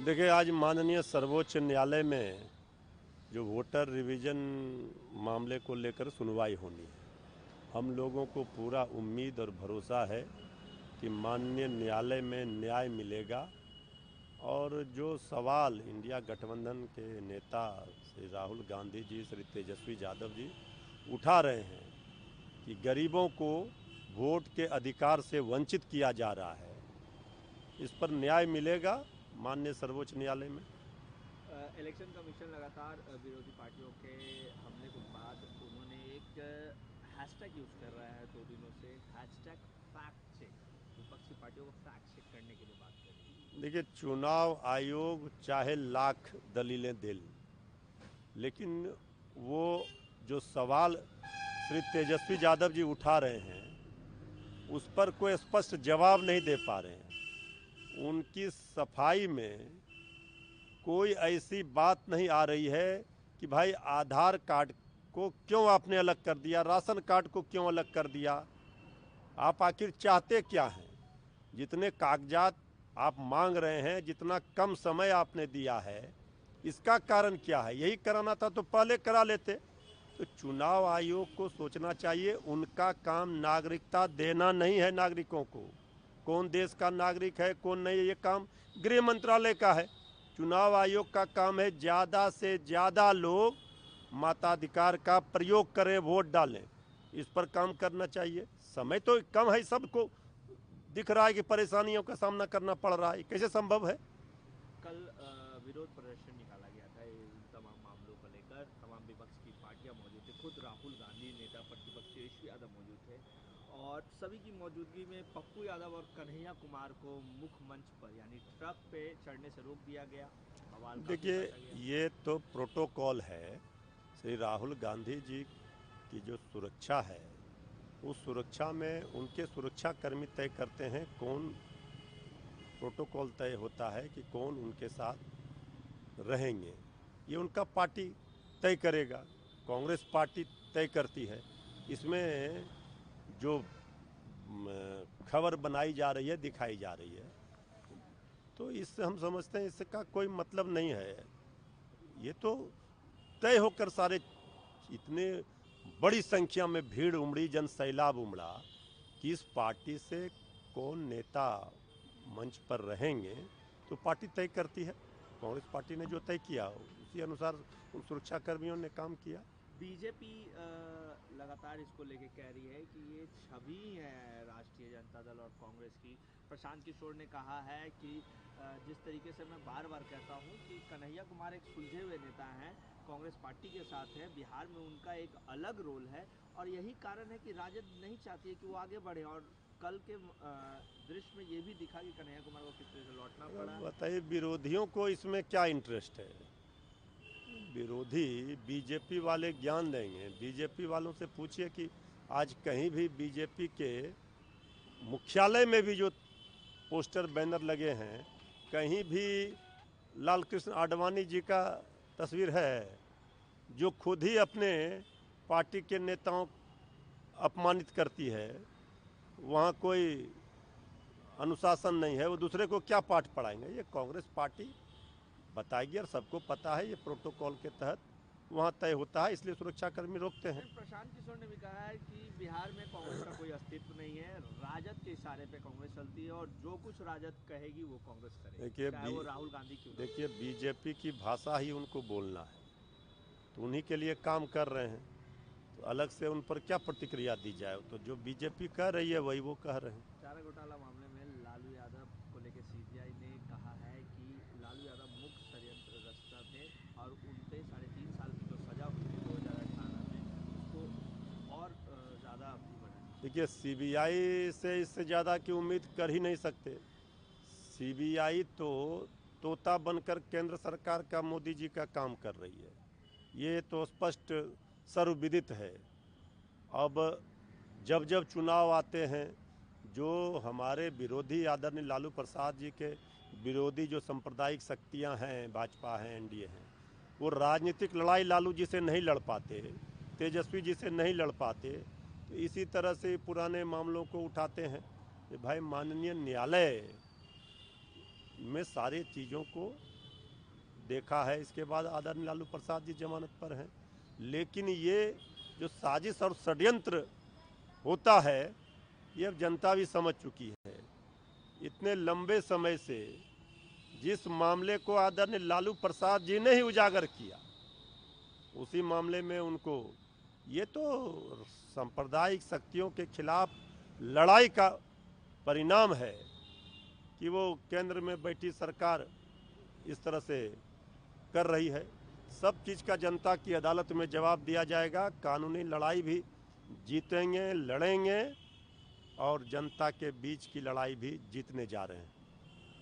देखिए, आज माननीय सर्वोच्च न्यायालय में जो वोटर रिवीजन मामले को लेकर सुनवाई होनी है, हम लोगों को पूरा उम्मीद और भरोसा है कि माननीय न्यायालय में न्याय मिलेगा। और जो सवाल इंडिया गठबंधन के नेता श्री राहुल गांधी जी, श्री तेजस्वी यादव जी उठा रहे हैं कि गरीबों को वोट के अधिकार से वंचित किया जा रहा है, इस पर न्याय मिलेगा माननीय सर्वोच्च न्यायालय में। इलेक्शन कमीशन लगातार विरोधी पार्टियों के हमले के बाद उन्होंने एक हैशटैग यूज़ कर रहा है 2 दिनों से, हैशटैग फैक्ट चेक। विपक्षी पार्टियों को फैक्ट चेक करने के लिए बात कर रही है। देखिए, चुनाव आयोग चाहे लाख दलीलें दे, लेकिन वो जो सवाल श्री तेजस्वी यादव जी उठा रहे हैं उस पर कोई स्पष्ट जवाब नहीं दे पा रहे हैं। उनकी सफाई में कोई ऐसी बात नहीं आ रही है कि भाई आधार कार्ड को क्यों आपने अलग कर दिया, राशन कार्ड को क्यों अलग कर दिया, आप आखिर चाहते क्या हैं। जितने कागजात आप मांग रहे हैं, जितना कम समय आपने दिया है, इसका कारण क्या है। यही कराना था तो पहले करा लेते। तो चुनाव आयोग को सोचना चाहिए, उनका काम नागरिकता देना नहीं है नागरिकों को। कौन देश का नागरिक है कौन नहीं, ये काम गृह मंत्रालय का है। चुनाव आयोग का काम है ज़्यादा से ज़्यादा लोग मताधिकार का प्रयोग करें, वोट डालें, इस पर काम करना चाहिए। समय तो कम है, सबको दिख रहा है कि परेशानियों का सामना करना पड़ रहा है, कैसे संभव है। कल विरोध प्रदर्शन निकाला गया था इन तमाम मामलों को लेकर। तमाम विपक्ष की पार्टियां मौजूद थे, खुद राहुल गांधी नेता प्रतिपक्ष तेजस्वी यादव मौजूद थे, और सभी की मौजूदगी में पप्पू यादव और कन्हैया कुमार को मुख्य मंच पर यानी ट्रक पे चढ़ने से रोक दिया गया। बवाल काफ़ी देखिए, काटा गया। ये तो प्रोटोकॉल है। श्री राहुल गांधी जी की जो सुरक्षा है, उस सुरक्षा में उनके सुरक्षाकर्मी तय करते हैं कौन, प्रोटोकॉल तय होता है कि कौन उनके साथ रहेंगे। ये उनका पार्टी तय करेगा, कांग्रेस पार्टी तय करती है। इसमें जो खबर बनाई जा रही है, दिखाई जा रही है, तो इससे हम समझते हैं इसका कोई मतलब नहीं है। ये तो तय होकर सारे, इतने बड़ी संख्या में भीड़ उमड़ी, जन सैलाब उमड़ा कि इस पार्टी से कौन नेता मंच पर रहेंगे, तो पार्टी तय करती है। कांग्रेस पार्टी ने जो तय किया उसी अनुसार उन सुरक्षा कर्मियों ने काम किया। बीजेपी लगातार इसको लेके कह रही है कि ये छवि है राष्ट्रीय जनता दल और कांग्रेस की। प्रशांत किशोर ने कहा है कि जिस तरीके से मैं बार बार कहता हूँ कि कन्हैया कुमार एक सुलझे हुए नेता हैं, कांग्रेस पार्टी के साथ है, बिहार में उनका एक अलग रोल है, और यही कारण है कि राजद नहीं चाहती है कि वो आगे बढ़े। और कल के दृश्य में ये भी दिखा कि कन्हैया कुमार को किस तरह से लौटना पड़ा। बताइए, विरोधियों को इसमें क्या इंटरेस्ट है। विरोधी बीजेपी वाले ज्ञान देंगे। बीजेपी वालों से पूछिए कि आज कहीं भी बीजेपी के मुख्यालय में भी जो पोस्टर बैनर लगे हैं, कहीं भी लाल कृष्ण आडवाणी जी का तस्वीर है, जो खुद ही अपने पार्टी के नेताओं अपमानित करती है। वहाँ कोई अनुशासन नहीं है, वो दूसरे को क्या पाठ पढ़ाएंगे। ये कांग्रेस पार्टी बताएगी, और सबको पता है ये प्रोटोकॉल के तहत वहाँ तय होता है, इसलिए सुरक्षाकर्मी रोकते हैं। लेकिन प्रशांत किशोर ने भी कहा है कि बिहार में कांग्रेस का कोई अस्तित्व नहीं है, राजद के इशारे पे कांग्रेस चलती है, और जो कुछ राजद कहेगी वो कांग्रेस करेगी, देखिए चाहे वो राहुल गांधी क्यों ना देखिए, बीजेपी की भाषा ही उनको बोलना है, तो उन्हीं के लिए काम कर रहे हैं। तो अलग से उन पर क्या प्रतिक्रिया दी जाए, तो जो बीजेपी कह रही है वही वो कह रहे हैं। हो। चारा घोटाला मामले में लालू यादव को लेकर सीबीआई ने कहा है कि लालू यादव मुख्य षड्यंत्र रचना थे, और उन पे 3.5 साल की जो सजा हुई थी 2018 में, उसको और ज़्यादा अवधि बढ़ा दी देखिए, गई। सीबीआई से इससे ज़्यादा की उम्मीद कर ही नहीं सकते। सीबीआई तो तोता बनकर केंद्र सरकार का, मोदी जी का काम कर रही है, ये तो स्पष्ट सर्वविदित है। अब जब जब चुनाव आते हैं, जो हमारे विरोधी आदरणीय लालू प्रसाद जी के विरोधी जो सांप्रदायिक शक्तियां हैं, भाजपा हैं, एनडीए हैं, वो राजनीतिक लड़ाई लालू जी से नहीं लड़ पाते, तेजस्वी जी से नहीं लड़ पाते, तो इसी तरह से पुराने मामलों को उठाते हैं कि भाई माननीय न्यायालय में सारे चीज़ों को देखा है। इसके बाद आदरणीय लालू प्रसाद जी जमानत पर हैं। लेकिन ये जो साजिश और षड्यंत्र होता है ये अब जनता भी समझ चुकी है। इतने लंबे समय से जिस मामले को आदरणीय लालू प्रसाद जी ने ही उजागर किया, उसी मामले में उनको ये तो सांप्रदायिक शक्तियों के खिलाफ लड़ाई का परिणाम है कि वो केंद्र में बैठी सरकार इस तरह से कर रही है। सब चीज़ का जनता की अदालत में जवाब दिया जाएगा। कानूनी लड़ाई भी जीतेंगे, लड़ेंगे और जनता के बीच की लड़ाई भी जीतने जा रहे हैं।